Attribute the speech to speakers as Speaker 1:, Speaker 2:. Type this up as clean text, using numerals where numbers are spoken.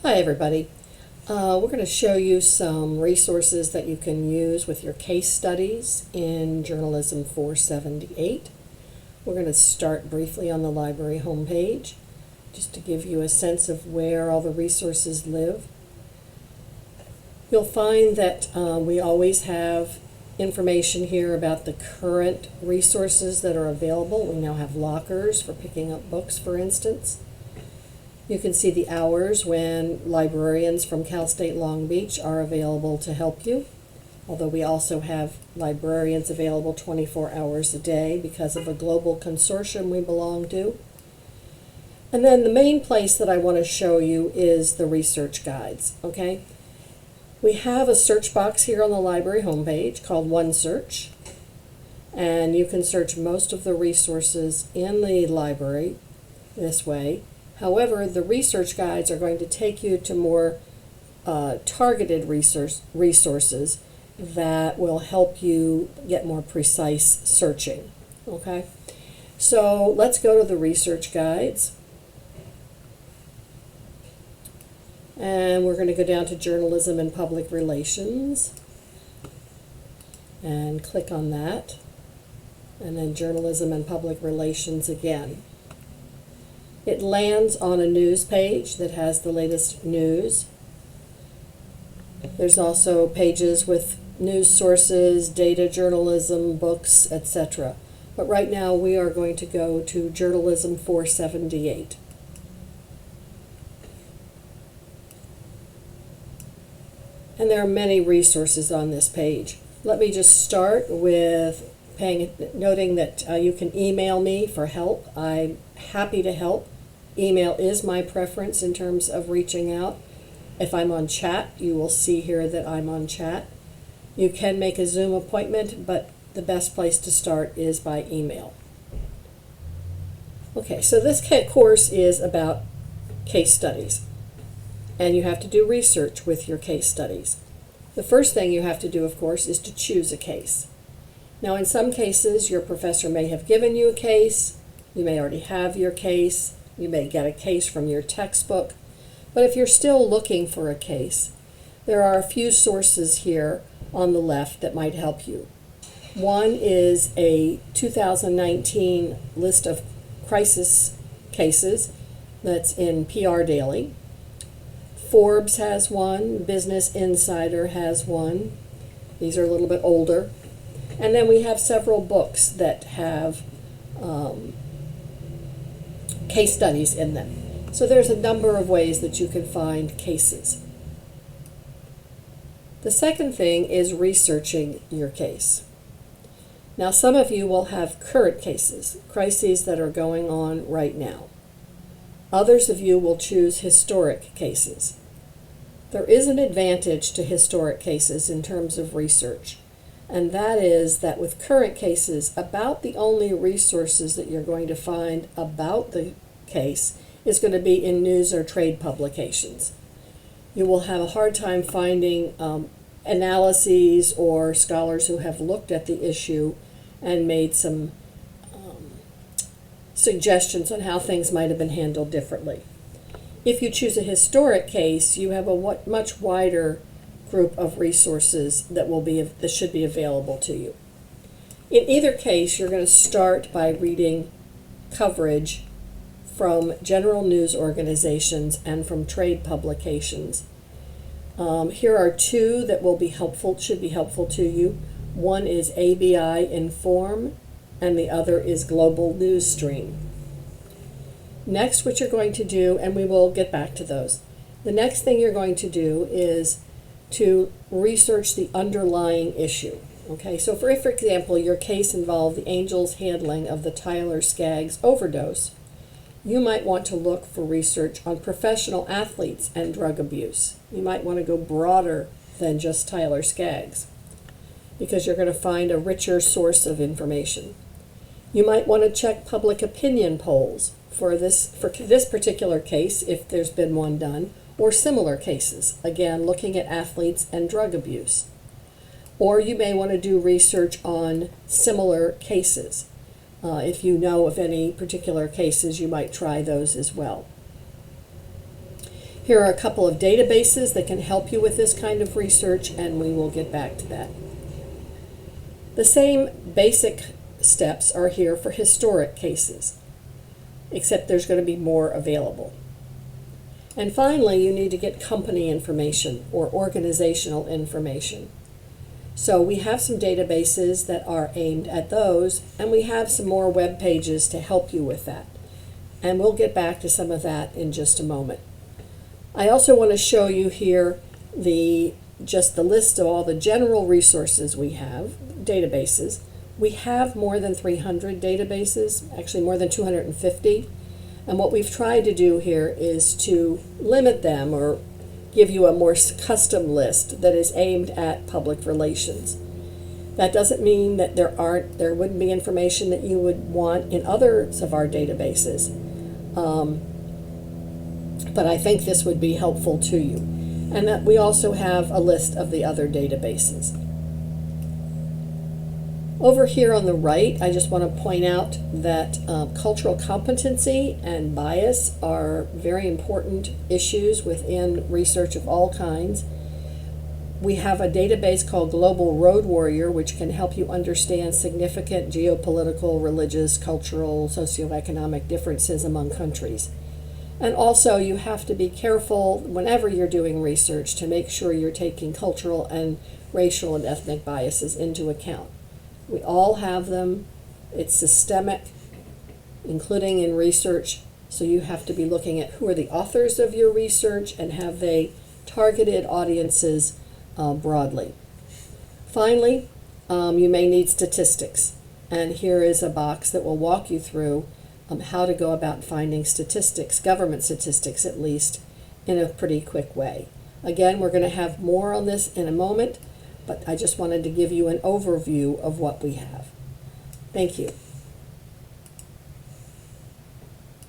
Speaker 1: Hi everybody. We're going to show you some resources that you can use with your case studies in Journalism 478. We're going to start briefly on the library homepage just to give you a sense of where all the resources live. You'll find that we always have information here about the current resources that are available. We now have lockers for picking up books, for instance. You can see the hours when librarians from Cal State Long Beach are available to help you, although we also have librarians available 24 hours a day because of a global consortium we belong to. And then the main place that I want to show you is the research guides, okay? We have a search box here on the library homepage called One Search, and you can search most of the resources in the library this way. However, the research guides are going to take you to more targeted resources that will help you get more precise searching. Okay, so let's go to the research guides. And we're going to go down to Journalism and Public Relations and click on that. And then Journalism and Public Relations again. It lands on a news page that has the latest news. There's also pages with news sources, data journalism, books, etc. But right now we are going to go to Journalism 478. And there are many resources on this page. Let me just start with noting that you can email me for help. I'm happy to help. Email is my preference in terms of reaching out. If I'm on chat, you will see here that I'm on chat. You can make a Zoom appointment, but the best place to start is by email. Okay, so this course is about case studies, and you have to do research with your case studies. The first thing you have to do, of course, is to choose a case. Now, in some cases, your professor may have given you a case. You may already have your case. You may get a case from your textbook. But if you're still looking for a case, there are a few sources here on the left that might help you. One is a 2019 list of crisis cases that's in PR Daily. Forbes has one. Business Insider has one. These are a little bit older. And then we have several books that have case studies in them. So there's a number of ways that you can find cases. The second thing is researching your case. Now, some of you will have current cases, crises that are going on right now. Others of you will choose historic cases. There is an advantage to historic cases in terms of research, and that is that with current cases, about the only resources that you're going to find about the case is going to be in news or trade publications. You will have a hard time finding analyses or scholars who have looked at the issue and made some suggestions on how things might have been handled differently. If you choose a historic case, you have a much wider group of resources that should be available to you. In either case, you're going to start by reading coverage from general news organizations and from trade publications. Here are two that should be helpful to you. One is ABI Inform, and the other is Global News Stream. Next, what you're going to do, and we will get back to those, the next thing you're going to do is to research the underlying issue. Okay, so for example, your case involved the Angels' handling of the Tyler Skaggs overdose. You might want to look for research on professional athletes and drug abuse. You might want to go broader than just Tyler Skaggs, because you're going to find a richer source of information. You might want to check public opinion polls for this particular case, if there's been one done, or similar cases, again, looking at athletes and drug abuse. Or you may want to do research on similar cases. If you know of any particular cases, you might try those as well. Here are a couple of databases that can help you with this kind of research, and we will get back to that. The same basic steps are here for historic cases, except there's going to be more available. And finally, you need to get company information or organizational information. So we have some databases that are aimed at those, and we have some more web pages to help you with that. And we'll get back to some of that in just a moment. I also want to show you here just the list of all the general resources we have, databases. We have more than 300 databases, actually more than 250. And what we've tried to do here is to limit them or give you a more custom list that is aimed at public relations. That doesn't mean that there wouldn't be information that you would want in others of our databases. But I think this would be helpful to you. And that we also have a list of the other databases. Over here on the right, I just want to point out that cultural competency and bias are very important issues within research of all kinds. We have a database called Global Road Warrior, which can help you understand significant geopolitical, religious, cultural, socioeconomic differences among countries. And also, you have to be careful whenever you're doing research to make sure you're taking cultural and racial and ethnic biases into account. We all have them. It's systemic, including in research. So you have to be looking at who are the authors of your research and have they targeted audiences broadly. Finally, you may need statistics. And here is a box that will walk you through how to go about finding statistics, government statistics at least, in a pretty quick way. Again, we're going to have more on this in a moment, but I just wanted to give you an overview of what we have. Thank you.